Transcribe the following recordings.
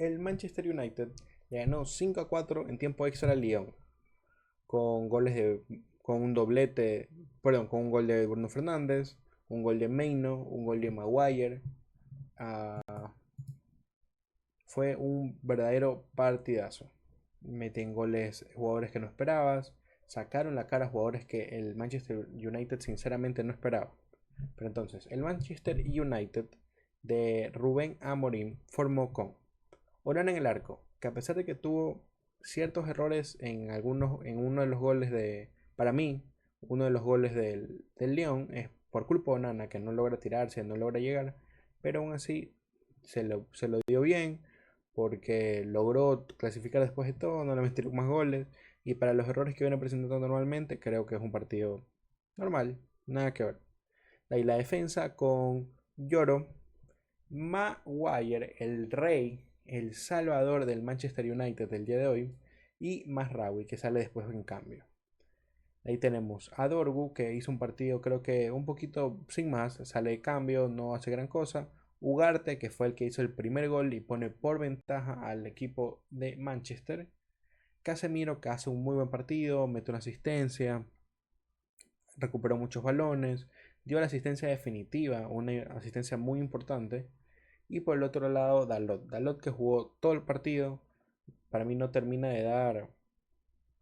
el Manchester United le ganó 5-4 en tiempo extra al Lyon, con goles de, con un doblete, perdón, con un gol de Bruno Fernández, un gol de Meino, un gol de Maguire. Ah, fue un verdadero partidazo. Meten goles jugadores que no esperabas, sacaron la cara a jugadores que el Manchester United sinceramente no esperaba. Pero entonces, el Manchester United de Rubén Amorim formó con Orán en el arco, que a pesar de que tuvo ciertos errores en uno de los goles para mí, uno de los goles del Lyon es por culpa de Onana, que no logra tirarse, no logra llegar, pero aún así se lo dio bien, porque logró clasificar después de todo, no le metieron más goles, y para los errores que viene presentando normalmente, creo que es un partido normal, nada que ver. De ahí la defensa con Lloro, Maguire, el rey, el salvador del Manchester United del día de hoy, y Masraoui, que sale después en cambio. Ahí tenemos a Dorgu, que hizo un partido creo que un poquito sin más, sale de cambio, no hace gran cosa. Ugarte, que fue el que hizo el primer gol y pone por ventaja al equipo de Manchester. Casemiro, que hace un muy buen partido, mete una asistencia, recuperó muchos balones, dio la asistencia definitiva, una asistencia muy importante. Y por el otro lado, Dalot. Dalot que jugó todo el partido, para mí no termina de dar,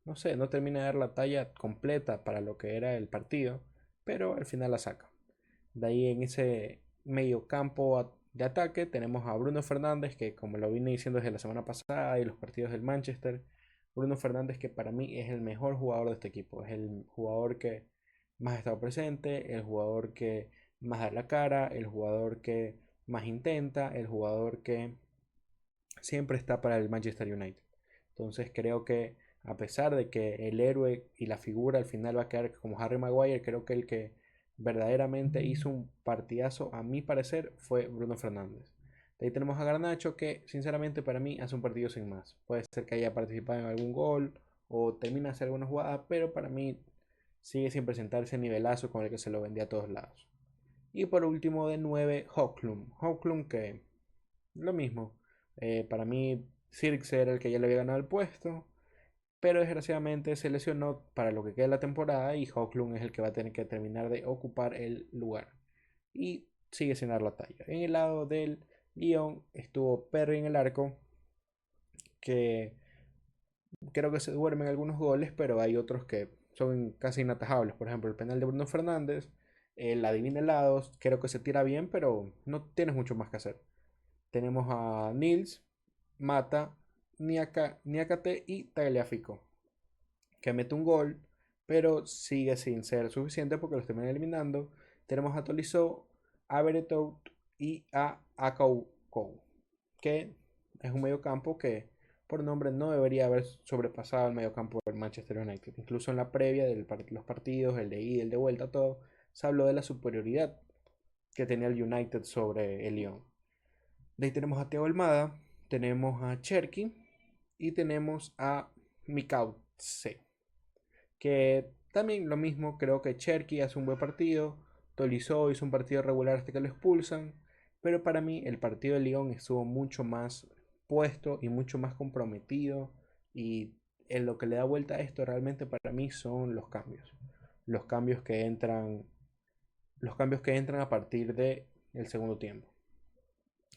no sé, no termina de dar la talla completa para lo que era el partido, pero al final la saca. De ahí en ese medio campo de ataque tenemos a Bruno Fernández, que como lo vine diciendo desde la semana pasada y los partidos del Manchester, Bruno Fernández que para mí es el mejor jugador de este equipo, es el jugador que más ha estado presente, el jugador que más da la cara, el jugador que más intenta, el jugador que siempre está para el Manchester United. Entonces creo que a pesar de que el héroe y la figura al final va a quedar como Harry Maguire, creo que el que verdaderamente hizo un partidazo, a mi parecer, fue Bruno Fernández. De ahí tenemos a Garnacho, que sinceramente para mí hace un partido sin más. Puede ser que haya participado en algún gol o termina de hacer alguna jugada, pero para mí sigue sin presentarse el nivelazo con el que se lo vendía a todos lados. Y por último, de 9 Hoklum. Hoklum que lo mismo. Para mí, Sirks era el que ya le había ganado el puesto, pero desgraciadamente se lesionó para lo que queda de la temporada y Hoklund es el que va a tener que terminar de ocupar el lugar. Y sigue sin dar la talla. En el lado del Lyon estuvo Perry en el arco, que creo que se duermen algunos goles, pero hay otros que son casi inatajables. Por ejemplo, el penal de Bruno Fernández, el adivina helados, creo que se tira bien, pero no tienes mucho más que hacer. Tenemos a Nils, Mata, Niakate y Tagliafico, que mete un gol, pero sigue sin ser suficiente porque los terminan eliminando. Tenemos a Tolisso, a Beretout y a Akaukou, que es un mediocampo que por nombre no debería haber sobrepasado el mediocampo del Manchester United. Incluso en la previa de los partidos, el de ida, el de vuelta, todo, se habló de la superioridad que tenía el United sobre el Lyon. De ahí tenemos a Teo Almada, tenemos a Cherky y tenemos a Mikautse. Que también lo mismo, creo que Cherky hace un buen partido, Tolisso hizo un partido regular hasta que lo expulsan, pero para mí el partido de Lyon estuvo mucho más puesto y mucho más comprometido y en lo que le da vuelta a esto realmente para mí son los cambios. Los cambios que entran, los cambios que entran a partir del segundo tiempo.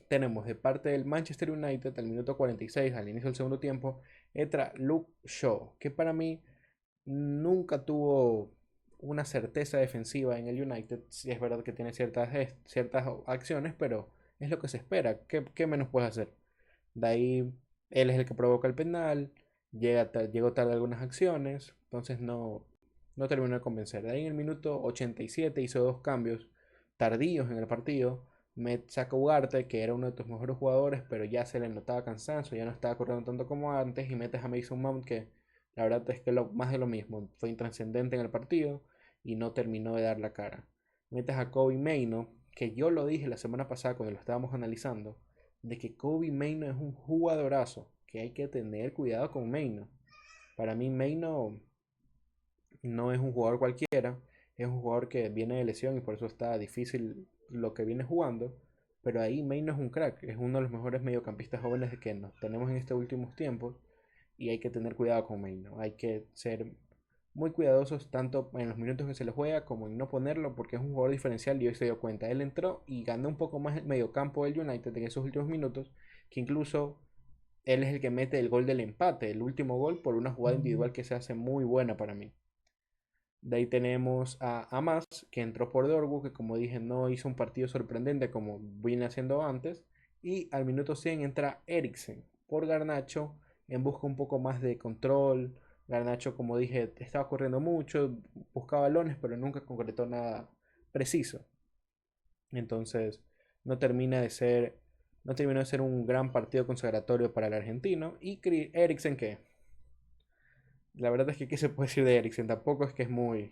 Tenemos de parte del Manchester United al minuto 46, al inicio del segundo tiempo, entra Luke Shaw, que para mí nunca tuvo una certeza defensiva en el United. Sí es verdad que tiene ciertas acciones, pero es lo que se espera. ¿Qué menos puede hacer? De ahí él es el que provoca el penal, llegó tarde algunas acciones, entonces no terminó de convencer. De ahí en el minuto 87 hizo dos cambios tardíos en el partido. Me saca Ugarte, que era uno de tus mejores jugadores, pero ya se le notaba cansancio, ya no estaba corriendo tanto como antes, y metes a Mason Mount, que la verdad es que más de lo mismo, fue intrascendente en el partido y no terminó de dar la cara. Metes a Kobe Maino, que yo lo dije la semana pasada cuando lo estábamos analizando, de que Kobe Maino es un jugadorazo, que hay que tener cuidado con Maino. Para mí Maino no es un jugador cualquiera, es un jugador que viene de lesión y por eso está difícil lo que viene jugando, pero ahí May no es un crack, es uno de los mejores mediocampistas jóvenes que nos tenemos en estos últimos tiempos y hay que tener cuidado con May, ¿no? Hay que ser muy cuidadosos tanto en los minutos que se le juega como en no ponerlo porque es un jugador diferencial y hoy se dio cuenta. Él entró y ganó un poco más el mediocampo del United en esos últimos minutos, que incluso él es el que mete el gol del empate, el último gol por una jugada individual que se hace muy buena para mí. De ahí tenemos a Amas, que entró por Dorgu, que como dije no hizo un partido sorprendente como viene haciendo antes. Y al minuto 100 entra Eriksen por Garnacho en busca un poco más de control. Garnacho, como dije, estaba corriendo mucho, buscaba balones, pero nunca concretó nada preciso. Entonces no termina de ser, no terminó de ser un gran partido consagratorio para el argentino. Y Eriksen, que la verdad es que qué se puede decir de Eriksen, tampoco es que es muy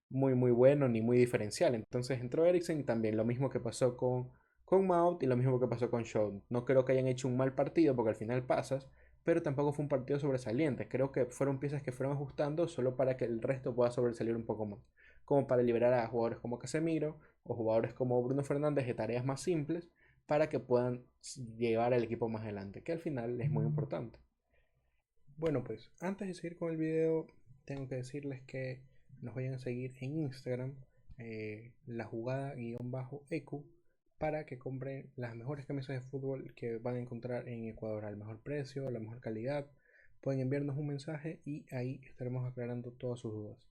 bueno ni muy diferencial. Entonces entró Eriksen y también lo mismo que pasó con Mount y lo mismo que pasó con Shaw. No creo que hayan hecho un mal partido porque al final pasas, pero tampoco fue un partido sobresaliente. Creo que fueron piezas que fueron ajustando solo para que el resto pueda sobresalir un poco más. Como para liberar a jugadores como Casemiro o jugadores como Bruno Fernández de tareas más simples para que puedan llevar al equipo más adelante, que al final es muy importante. Bueno, pues antes de seguir con el video, tengo que decirles que nos vayan a seguir en Instagram, la jugada-ecu, para que compren las mejores camisas de fútbol que van a encontrar en Ecuador al mejor precio, a la mejor calidad. Pueden enviarnos un mensaje y ahí estaremos aclarando todas sus dudas.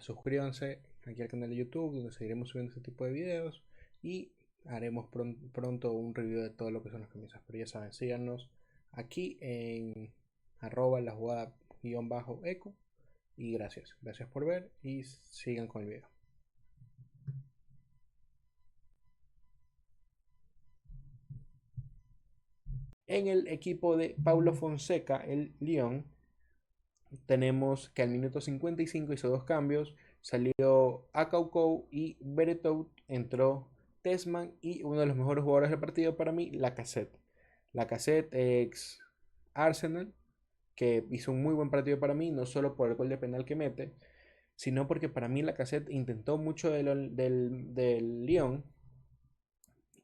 Suscríbanse aquí al canal de YouTube, donde seguiremos subiendo este tipo de videos y haremos pronto un review de todo lo que son las camisas. Pero ya saben, síganos aquí en arroba la jugada eco y gracias por ver y sigan con el video. En el equipo de Paulo Fonseca, el Lyon, tenemos que al minuto 55 hizo dos cambios, salió Akaukou y Beretout, entró Tesman y uno de los mejores jugadores del partido para mí, Lacazette. Lacazette ex Arsenal, que hizo un muy buen partido para mí, no solo por el gol de penal que mete, sino porque para mí Lacazette intentó mucho del Lyon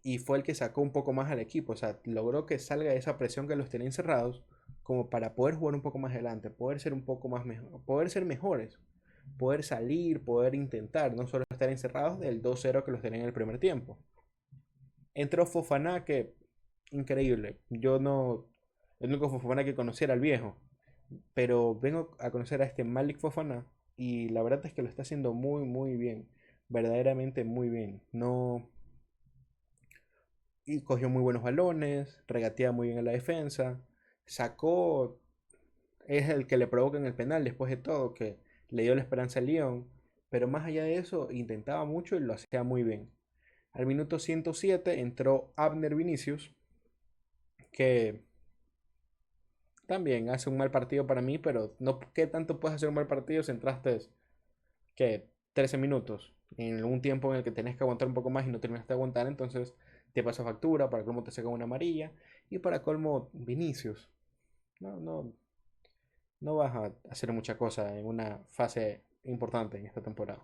y fue el que sacó un poco más al equipo, o sea, logró que salga de esa presión que los tenía encerrados como para poder jugar un poco más adelante, poder ser un poco más mejor, poder ser mejores, poder salir, poder intentar, no solo estar encerrados del 2-0 que los tenían en el primer tiempo. Entró Fofana, que increíble, yo no, el único Fofana que conocía era el viejo, pero vengo a conocer a este Malik Fofana y la verdad es que lo está haciendo muy bien, verdaderamente muy bien. No, y cogió muy buenos balones, regatea muy bien en la defensa, sacó, es el que le provoca en el penal después de todo, que le dio la esperanza al Lyon, pero más allá de eso intentaba mucho y lo hacía muy bien. Al minuto 107 entró Abner Vinicius, que también hace un mal partido para mí, pero no, ¿qué tanto puedes hacer un mal partido si entraste que 13 minutos en un tiempo en el que tenés que aguantar un poco más y no terminaste de aguantar? Entonces te pasa factura, para colmo te saca una amarilla y para colmo Vinicius. No, no, no vas a hacer mucha cosa en una fase importante en esta temporada.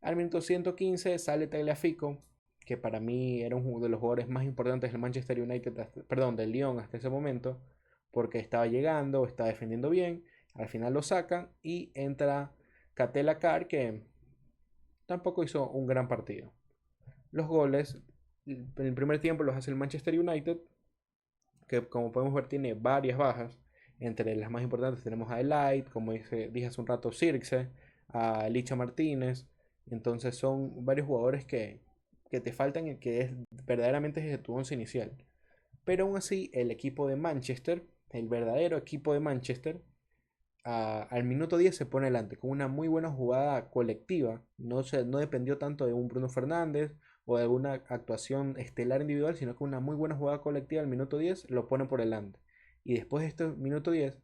Al minuto 115 sale Tagliafico, que para mí era uno de los jugadores más importantes del Manchester United, perdón, del Lyon hasta ese momento, porque estaba llegando, estaba defendiendo bien, al final lo sacan y entra Catela Car, que tampoco hizo un gran partido. Los goles, en el primer tiempo los hace el Manchester United, que como podemos ver tiene varias bajas. Entre las más importantes tenemos a Elite, como dije hace un rato, Circe, a Licha Martínez. Entonces son varios jugadores que te faltan y que es verdaderamente es de tu once inicial. Pero aún así, el equipo de Manchester, el verdadero equipo de Manchester, al minuto 10 se pone adelante con una muy buena jugada colectiva. No dependió tanto de un Bruno Fernández o de alguna actuación estelar individual, sino que una muy buena jugada colectiva al minuto 10 lo pone por delante. Y después de este minuto 10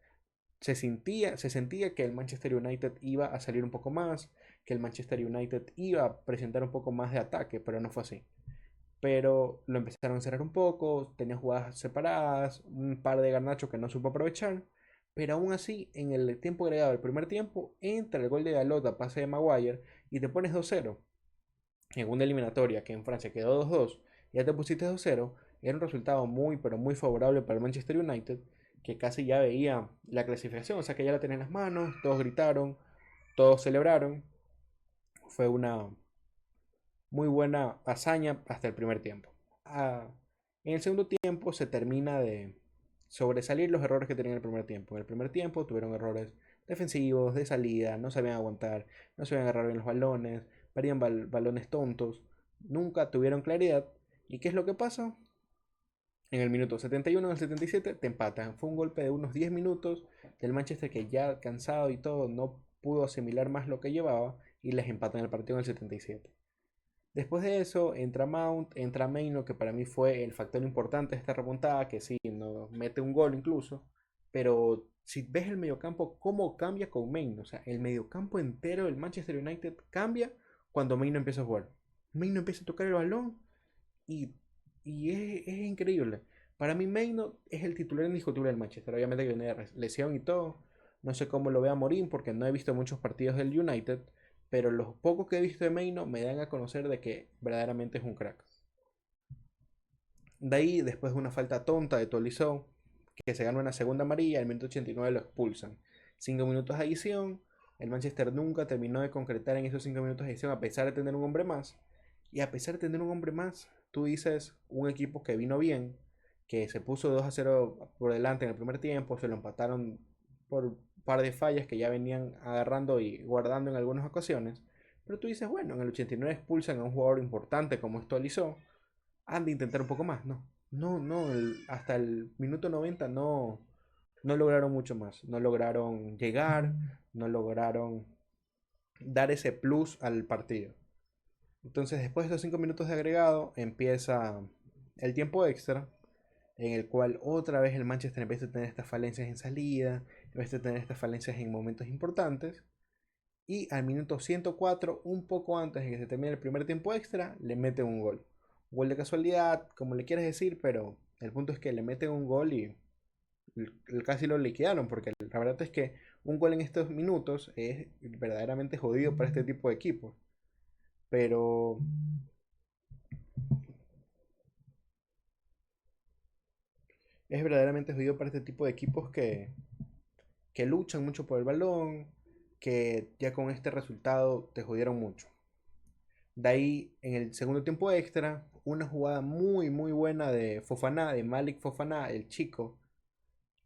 se sentía que el Manchester United iba a salir un poco más, que el Manchester United iba a presentar un poco más de ataque, pero no fue así. Pero lo empezaron a cerrar un poco, tenía jugadas separadas, un par de garnachos que no supo aprovechar, pero aún así, en el tiempo agregado del primer tiempo, entra el gol de Dalot a pase de Maguire y te pones 2-0 en una eliminatoria que en Francia quedó 2-2 ya te pusiste 2-0, era un resultado muy, pero muy favorable para el Manchester United, que casi ya veía la clasificación, o sea que ya la tenía en las manos, todos gritaron, todos celebraron. Fue una muy buena hazaña hasta el primer tiempo. Ah, en el segundo tiempo se termina de sobresalir los errores que tenían en el primer tiempo. En el primer tiempo tuvieron errores defensivos, de salida, no sabían aguantar, no sabían agarrar bien los balones, perdían balones tontos, nunca tuvieron claridad. ¿Y qué es lo que pasa? En el minuto 71, en el 77, te empatan. Fue un golpe de unos 10 minutos del Manchester que ya cansado y todo no pudo asimilar más lo que llevaba y les empatan el partido en el 77. Después de eso entra Mount, entra Maino, que para mí fue el factor importante de esta remontada, que sí, no mete un gol incluso, pero si ves el mediocampo, cómo cambia con Maino, o sea, el mediocampo entero del Manchester United cambia cuando Maino empieza a jugar. Maino empieza a tocar el balón y, y es increíble. Para mí Maino es el titular indiscutible del Manchester, obviamente que viene de lesión y todo, no sé cómo lo vea Morín porque no he visto muchos partidos del United, pero los pocos que he visto de Meino me dan a conocer de que verdaderamente es un crack. De ahí, después de una falta tonta de Tolisso, que se gana una segunda amarilla, al minuto 89 lo expulsan. 5 minutos de adición, el Manchester nunca terminó de concretar en esos 5 minutos de adición a pesar de tener un hombre más. Y a pesar de tener un hombre más, tú dices un equipo que vino bien, que se puso 2-0 por delante en el primer tiempo, se lo empataron por un par de fallas que ya venían agarrando y guardando en algunas ocasiones. Pero tú dices, bueno, en el 89 expulsan a un jugador importante como esto Alisó, han de intentar un poco más. No, no, no, hasta el minuto 90 no, no lograron mucho más. No lograron llegar, no lograron dar ese plus al partido. Entonces, después de esos 5 minutos de agregado, empieza el tiempo extra, en el cual otra vez el Manchester empieza a tener estas falencias en salida, empieza a tener estas falencias en momentos importantes. Y al minuto 104, un poco antes de que se termine el primer tiempo extra, le meten un gol. Un gol de casualidad, como le quieras decir, pero el punto es que le meten un gol y casi lo liquidaron, porque la verdad es que un gol en estos minutos es verdaderamente jodido para este tipo de equipos. Pero es verdaderamente jodido para este tipo de equipos que luchan mucho por el balón, que ya con este resultado te jodieron mucho. De ahí, en el segundo tiempo extra, una jugada muy, muy buena de Fofana, de Malik Fofana, el chico,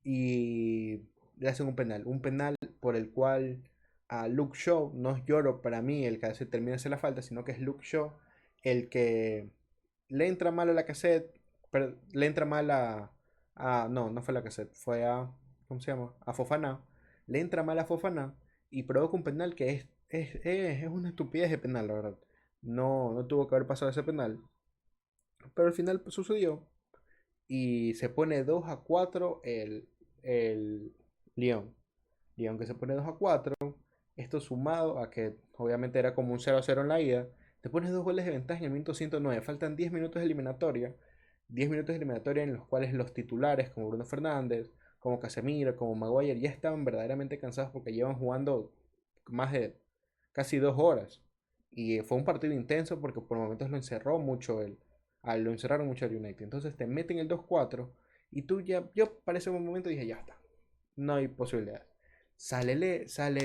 y le hacen un penal. Un penal por el cual a Luke Shaw, no es Lloro para mí el que se termina de hacer la falta, sino que es Luke Shaw el que le entra mal a la cassette, pero le entra mal no, no fue a la cassette, fue a, ¿cómo se llama? A Fofana. Le entra mal a Fofana y provoca un penal que es una estupidez de penal, la verdad. No, no tuvo que haber pasado ese penal. Pero al final pues, sucedió. Y se pone 2-4 el Lyon. Lyon que se pone 2-4. Esto sumado a que obviamente era como un 0-0 en la ida. Te pones dos goles de ventaja en el minuto 109. Faltan 10 minutos de eliminatoria. 10 minutos de eliminatoria en los cuales los titulares como Bruno Fernández, como Casemiro, como Maguire ya estaban verdaderamente cansados porque llevan jugando más de casi 2 horas. Y fue un partido intenso porque por momentos lo encerró mucho lo encerraron mucho el United. Entonces te meten el 2-4 y tú ya, yo para ese momento dije, ya está, no hay posibilidades. Sale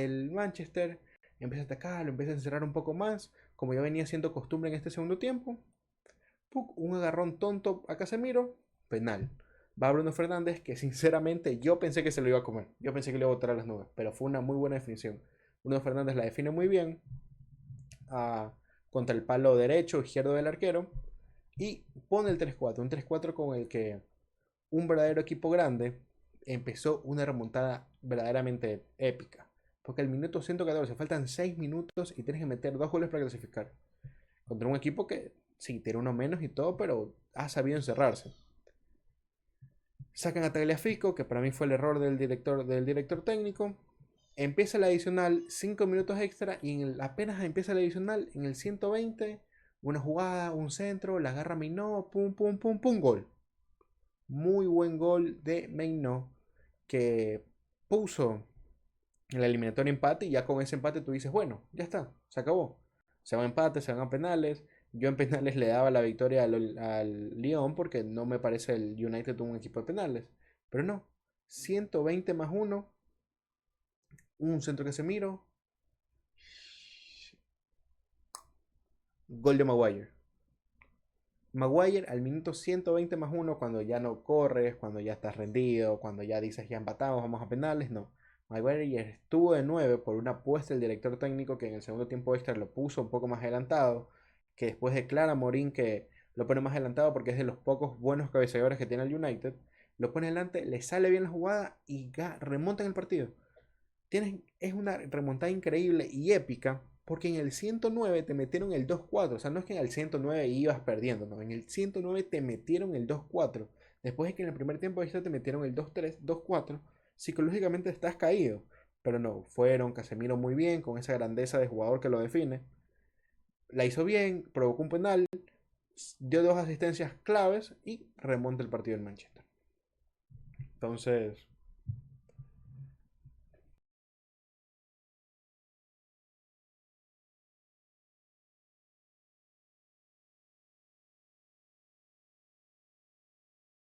el Manchester, empieza a atacar, lo empieza a encerrar un poco más, como ya venía siendo costumbre en este segundo tiempo. ¡Puc! Un agarrón tonto a Casemiro, penal. Va Bruno Fernández, que sinceramente yo pensé que se lo iba a comer. Yo pensé que le iba a botar a las nubes, pero fue una muy buena definición. Bruno Fernández la define muy bien a, contra el palo derecho, izquierdo del arquero y pone el 3-4. Un 3-4 con el que un verdadero equipo grande empezó una remontada verdaderamente épica. Porque al minuto 114 faltan 6 minutos y tienes que meter 2 goles para clasificar. Contra un equipo que sí, tiene uno menos y todo, pero ha sabido encerrarse. Sacan a Tagliafico, que para mí fue el error del director técnico. Empieza la adicional, 5 minutos extra, y apenas empieza la adicional, en el 120, una jugada, un centro, la agarra Meinó, pum, pum, pum, pum, gol. Muy buen gol de Meinó, que puso el eliminatorio empate, y ya con ese empate tú dices, bueno, ya está, se acabó. Se va a empate, se van a penales, Yo en penales le daba la victoria al Lyon porque no me parece el United un equipo de penales. Pero no, 120 más uno, un centro que se miro, gol de Maguire. Maguire al minuto 120 más uno, cuando ya no corres, cuando ya estás rendido, cuando ya dices ya empatamos, vamos a penales, no. Maguire estuvo de 9 por una apuesta del director técnico que en el segundo tiempo extra lo puso un poco más adelantado, que después declara Morín que lo pone más adelantado porque es de los pocos buenos cabeceadores que tiene el United. Lo pone adelante, le sale bien la jugada y remonta en el partido. Es una remontada increíble y épica porque en el 109 te metieron el 2-4. O sea, no es que en el 109 ibas perdiendo, no. En el 109 te metieron el 2-4. Después de que en el primer tiempo extra te metieron el 2-3, 2-4, psicológicamente estás caído. Pero no, fueron Casemiro muy bien, con esa grandeza de jugador que lo define. La hizo bien, provocó un penal, dio dos asistencias claves y remonta el partido en Manchester. Entonces,